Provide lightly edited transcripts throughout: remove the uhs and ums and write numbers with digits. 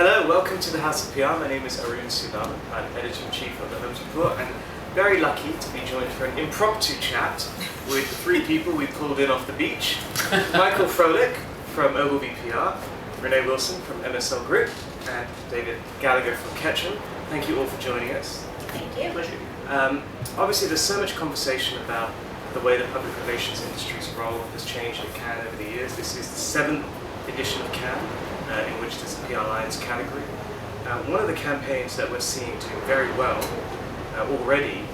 Hello, welcome to the House of PR. My name is Arun Sudhaman. I'm Editor-in-Chief of the Holmes report and very lucky to be joined for an impromptu chat with three people we pulled in off the beach. Michael Frohlich from Ogilvy PR, Renee Wilson from MSL Group, and David Gallagher from Ketchum. Thank you all for joining us. Thank you. Pleasure. Obviously there's so much conversation about the way the public relations industry's role has changed in Cannes over the years. This is the 7th edition of Cannes, in which there's a PR Alliance category. One of the campaigns that we're seeing doing very well already,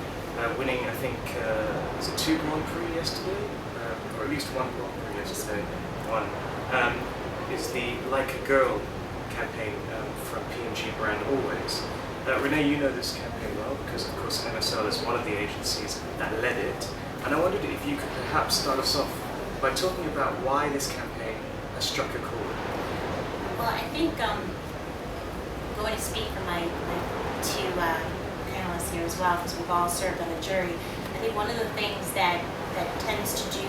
winning I think, was it 2 Grand Prix yesterday? Or at least 1 Grand Prix yesterday, is the Like a Girl campaign from P&G brand Always. Renee, you know this campaign well because of course MSL is one of the agencies that led it. And I wondered if you could perhaps start us off by talking about why this campaign has struck a chord. Well, I think going to speak for my two panelists here as well, because we've all served on the jury. I think one of the things that tends to do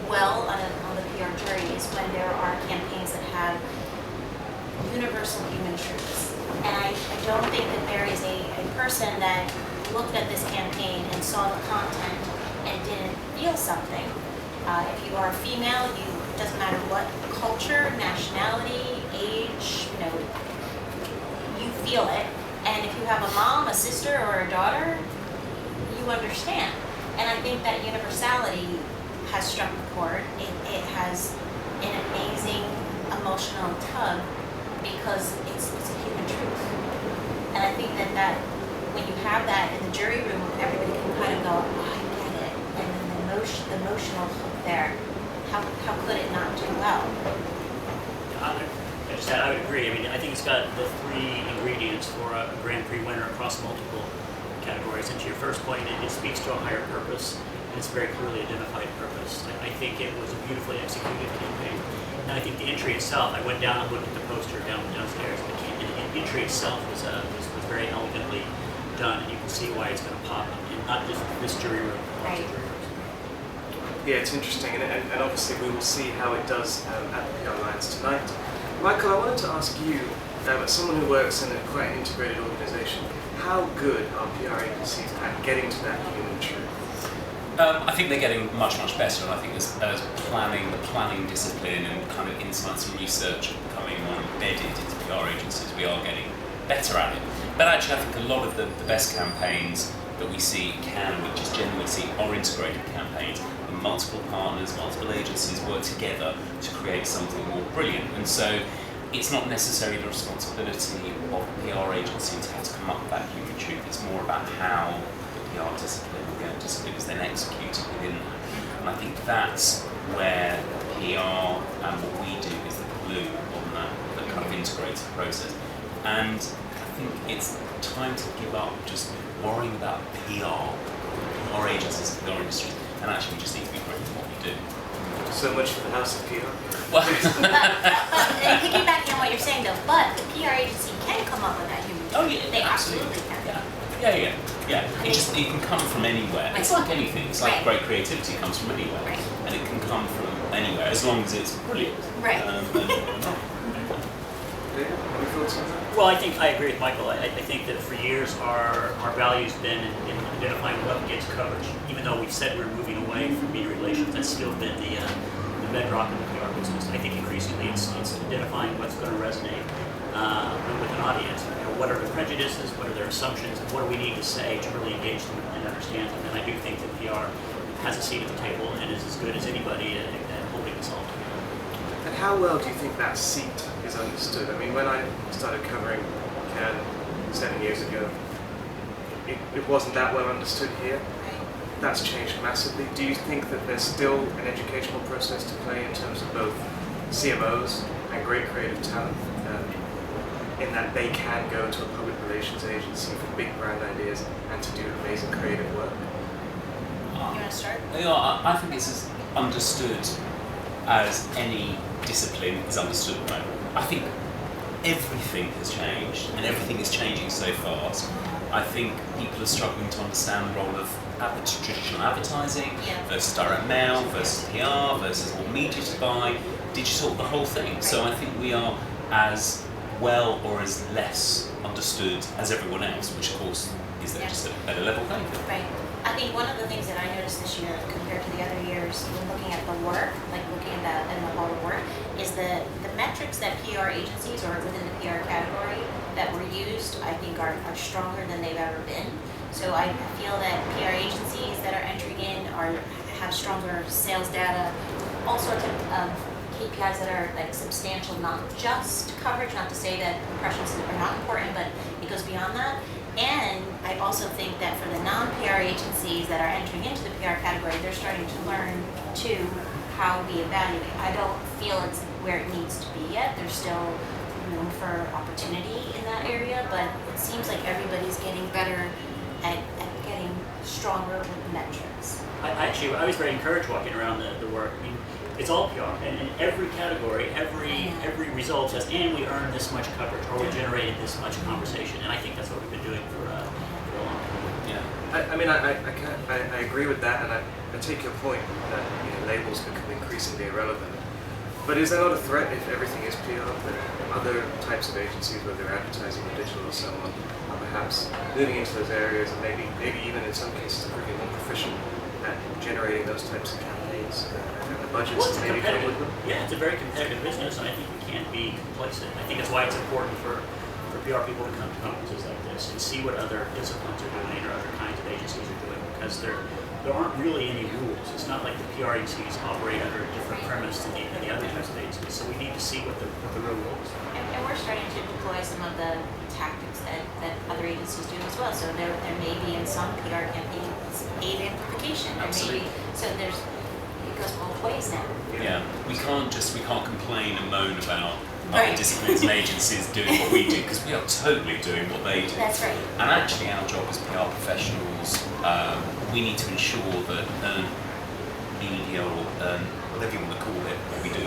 well on the PR jury is when there are campaigns that have universal human truths. And I don't think that there is a person that looked at this campaign and saw the content and didn't feel something. If you are a female, doesn't matter what culture, nationality, age, you feel it. And if you have a mom, a sister, or a daughter, you understand. And I think that universality has struck a chord. It has an amazing emotional tug because it's a human truth. And I think that when you have that in the jury room, everybody can kind of go, oh, I get it. And then the emotional hook there, how could it not do well? I would agree. I mean, I think it's got the 3 ingredients for a Grand Prix winner across multiple categories. And to your first point, it speaks to a higher purpose, and it's a very clearly identified purpose. I think it was a beautifully executed campaign. And I think the entry itself, I went down and looked at the poster downstairs, and the entry itself was very elegantly done, and you can see why it's going to pop in not just this jury room, but lots of jury rooms. Yeah, it's interesting, and obviously we will see how it does at the PR Alliance tonight. Michael, I wanted to ask you, as someone who works in a quite an integrated organisation, how good are PR agencies at getting to that human truth? I think they're getting much better, and I think as the planning discipline and kind of insights and research are becoming more embedded into PR agencies, we are getting better at it. But actually I think a lot of the best campaigns that we see can, we just generally see, are integrated campaigns. And multiple partners, multiple agencies work together to create something more brilliant. And so it's not necessarily the responsibility of a PR agency to have to come up with that human truth. It's more about how the PR discipline, the discipline is then executed within that. And I think that's where PR and what we do is the glue on that kind of integrated process. And I think it's time to give up just worrying about PR agencies, PR industry, and actually we just need to be great at what we do. So much for the House of PR. Well, and piggybacking on what you're saying though, but the PR agency can come up with that human truth. Oh yeah, they absolutely can. Yeah. It can come from anywhere. It's like anything. It's like great creativity comes from anywhere, and it can come from anywhere as long as it's brilliant. Right. Any thoughts on that? Well, I think I agree with Michael. I think that for years our value's been in identifying what gets coverage. Even though we've said we're moving away from media relations, that's still been the bedrock of the PR business. I think increasingly it's identifying what's going to resonate with an audience. What are their prejudices? What are their assumptions? And what do we need to say to really engage them and understand them? And I do think that PR has a seat at the table and is as good as anybody at holding us all together. And how well do you think that seat is understood? I mean, when I started covering Cannes 7 years ago, it wasn't that well understood here. That's changed massively. Do you think that there's still an educational process to play in terms of both CMOs and great creative talent, in that they can go to a public relations agency for big brand ideas and to do amazing creative work? You want to start? I think it's as understood as any discipline is understood at the moment. I think everything has changed, and everything is changing so fast. I think people are struggling to understand the role of traditional advertising versus direct mail versus PR versus what media to buy, digital, the whole thing. So I think we are, as well or as less understood as everyone else, which of course is there just at a level playing field. Right. I think one of the things that I noticed this year compared to the other years when looking at the work, like looking at that in the whole work, is the metrics that PR agencies or within the PR category that were used, I think are stronger than they've ever been. So I feel that PR agencies that are entering in have stronger sales data, all sorts of KPIs that are like substantial, not just coverage, not to say that impressions are not important, but it goes beyond that. And I also think that for the non-PR agencies that are entering into the PR category, they're starting to learn too how we evaluate. I don't feel it's where it needs to be yet. There's still room for opportunity in that area, but it seems like everybody's getting better at getting stronger with metrics. I was very encouraged walking around the work. I mean, it's all PR, and in every category, every result says, and we earned this much coverage, or we generated this much conversation, and I think that's what we've been doing for a long time. Yeah. I agree with that, and I take your point that labels become increasingly irrelevant. But is that not a threat if everything is PR? That other types of agencies, whether advertising or digital or so on, are perhaps moving into those areas, and maybe even in some cases are more proficient at generating those types of campaigns and the budgets Well, to maybe come with them? yeah, it's a very competitive business, and I think we can't be complacent. I think that's why it's important for PR people to come to conferences like this and see what other disciplines are doing or other kinds of agencies are doing, because there aren't really any rules. It's not like the PR agencies operate under a different premise than the other types of agencies. So we need to see what the real rules are. And we're starting to deploy some of the tactics that other agencies do as well. So there may be in some PR campaigns aid amplification. Absolutely. It goes both ways now. Yeah, we can't complain and moan about Right. other disciplines and agencies doing what we do, because we are totally doing what they do. That's right. And actually, our job as PR professionals, we need to ensure that media or whatever you want to call it, what we do,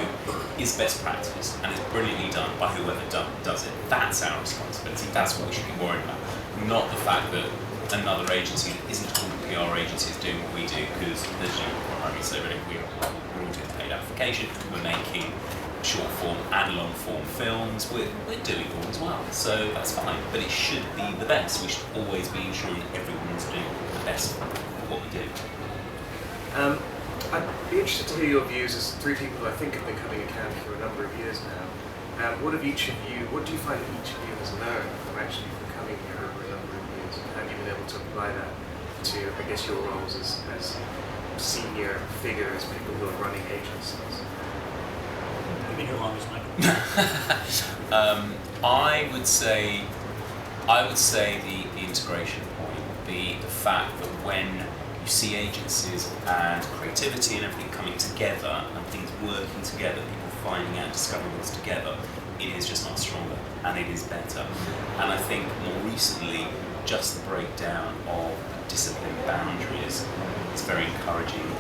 is best practice and is brilliantly done by whoever does it. That's our responsibility. That's what we should be worried about, not the fact that another agency that isn't called a PR agency is doing what we do, because as you rightly say, we're all doing paid application, we're making short form and long form films, we're doing all as well, so that's fine, but it should be the best. We should always be ensuring that everyone's doing the best of what we do. I'd be interested to hear your views as three people who I think have been coming accounting for a number of years now. What do you find that each of you has learned from actually coming here over a number of years? Have you been able to apply that to, I guess, your roles as senior figures, people who are running agencies? You've been here longest, Michael. I would say the integration point, the fact that when you see agencies and creativity and everything coming together and things working together, people finding out, discovering things together, it is just much stronger and it is better. And I think more recently, just the breakdown of discipline boundaries is very encouraging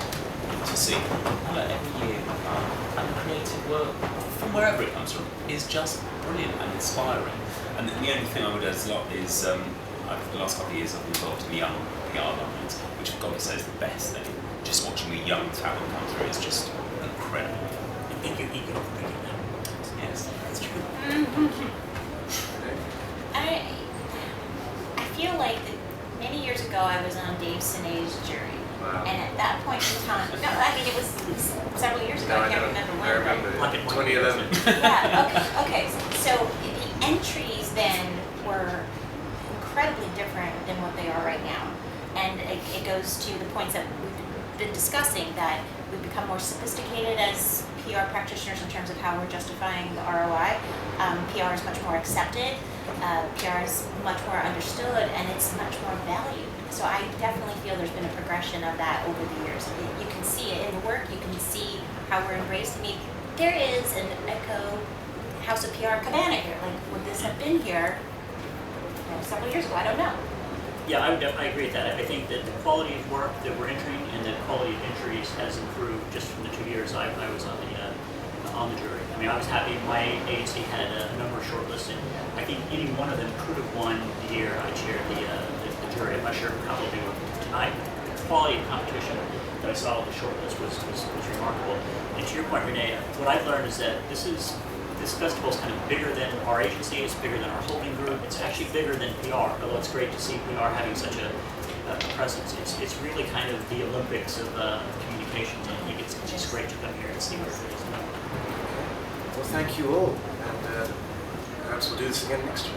to see. Every year, and creative work, from wherever it comes from, is just brilliant and inspiring. And the only thing I would add is, the last couple of years I've been involved in the young PR lines, which I've got to say is the best thing. Just watching the young talent come through is just incredible. I think you're eager for thinking that. Yes, that's true. I feel like that many years ago I was on Dave Sine's jury. Wow. And at that point in time, no, I mean it was several years ago, I can't remember when. I remember Like it. in 2011. Yeah, okay. So the entries then were incredibly different than what they are right now. And it goes to the points that we've been discussing, that we've become more sophisticated as PR practitioners in terms of how we're justifying the ROI. PR is much more accepted, PR is much more understood, and it's much more valued. So I definitely feel there's been a progression of that over the years. You can see it in the work, you can see how we're embraced. I mean, there is an ECCO House of PR cabana here. Like, would this have been here several years ago? I don't know. Yeah, I agree with that. I think that the quality of work that we're entering and the quality of entries has improved just from the 2 years I was on the jury. I mean, I was happy my agency had a number of shortlists, and I think any one of them could have won the year I chaired the jury. I'm not sure how they'll do tonight. The quality of competition that I saw with the shortlist was remarkable. And to your point, Renee, what I've learned is that this is this festival is kind of bigger than our agency, it's bigger than our holding group, it's actually bigger than PR, although it's great to see PR having such a presence. It's really kind of the Olympics of communications, and I think it's just great to come here and see where it is. Well, thank you all, and perhaps we'll do this again next year.